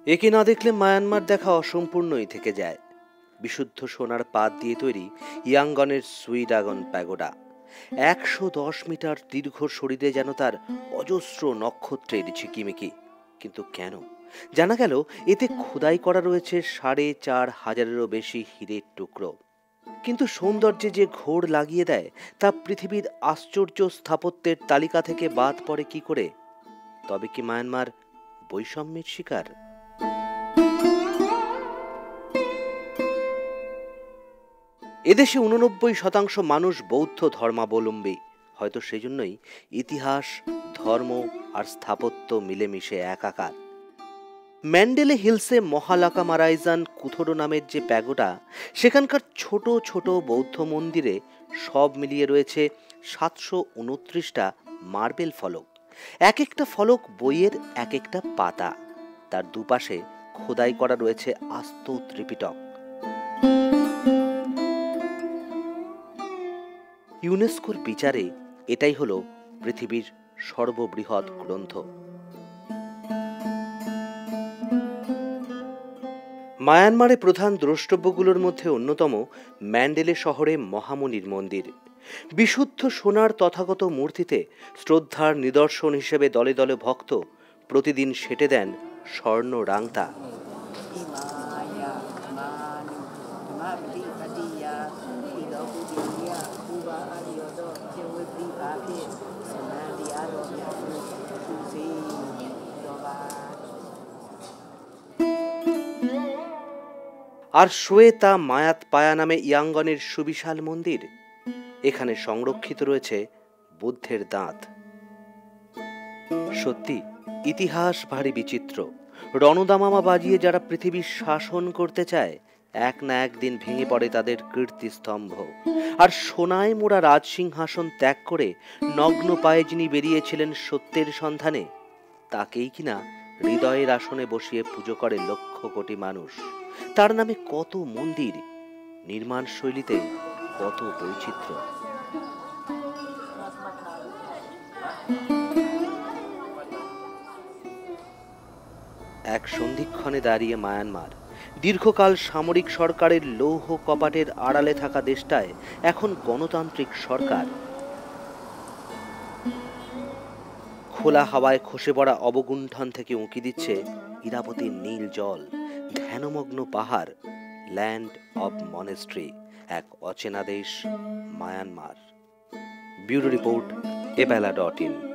একে না দেখলে মায়ানমার দেখা অসম্পূর্ণই থেকে যায়। বিশুদ্ধ সোনার পাত দিয়ে তৈরি ইয়াঙ্গনের সুইডাগন প্যাগোডা ১১০ মিটার দীর্ঘ, শরীরে যেন তার অজস্র নক্ষত্রের ঝিকিমিকি। কিন্তু কেন? জানা গেল এতে খোদাই করা রয়েছে ৪,৫০০-এরও বেশি হীরের টুকরো। কিন্তু সৌন্দর্যে যে ঘোর লাগিয়ে দেয় তা পৃথিবীর আশ্চর্য স্থাপত্যের তালিকা থেকে বাদ পড়ে কি করে? তবে কি মায়ানমার বৈষম্যের শিকার? এদেশে ৮৯% মানুষ বৌদ্ধ ধর্মাবলম্বী। হয়তো সেজন্যই ইতিহাস, ধর্ম আর স্থাপত্য মিলেমিশে একাকার। ম্যান্ডেলে হিলসে মহালাকামারাইজান কুথোডো নামের যে প্যাগোডা, সেখানকার ছোট ছোট বৌদ্ধ মন্দিরে সব মিলিয়ে রয়েছে ৭২৯টা মার্বেল ফলক। এক একটা ফলক বইয়ের এক একটা পাতা। তার দুপাশে খোদাই করা রয়েছে আস্ত ত্রিপিটক। ইউনেস্কোর বিচারে এটাই হলো পৃথিবীর সর্ববৃহৎ গ্রন্থ। মায়ানমারে প্রধান দ্রষ্টব্যগুলোর মধ্যে অন্যতম ম্যান্ডেলে শহরে মহামুনির মন্দির। বিশুদ্ধ সোনার তথাগত মূর্তিতে শ্রদ্ধার নিদর্শন হিসেবে দলে দলে ভক্ত প্রতিদিন সেটে দেন স্বর্ণ রাংতা। আর শ্বেতা মায়াত পায়া নামে ইয়াঙ্গনের সুবিশাল মন্দির। এখানে সংরক্ষিত রয়েছে বুদ্ধের দাঁত। সত্যি ইতিহাস ভারী বিচিত্র। রণদামামা বাজিয়ে যারা পৃথিবীর শাসন করতে চায়, এক না একদিন ভেঙে পড়ে তাদের কীর্তিস্তম্ভ। আর সোনায় মোড়া রাজসিংহাসন ত্যাগ করে নগ্ন পায়ে যিনি বেরিয়েছিলেন সত্যের সন্ধানে, তাকেই কিনা হৃদয়ের আসনে বসিয়ে পুজো করে লক্ষ কোটি মানুষ। তার নামে কত মন্দির, নির্মাণ শৈলীতে কত বৈচিত্র্য। এক সন্ধিক্ষণে দাঁড়িয়ে মায়ানমার, দীর্ঘকাল সামরিক সরকারের লৌহ কপাটের আড়ালে থাকা দেশটায় এখন গণতান্ত্রিক সরকার। খোলা হাওয়ায় খসে পড়া অবগুণ্ঠন থেকে উঁকি দিচ্ছে ইরাবতীর নীল জল, ধ্যানমগ্ন পাহাড়, ল্যান্ড অব মনেস্ট্রি, এক অচেনা দেশ মায়ানমার। Bureau report, এবেলা.in।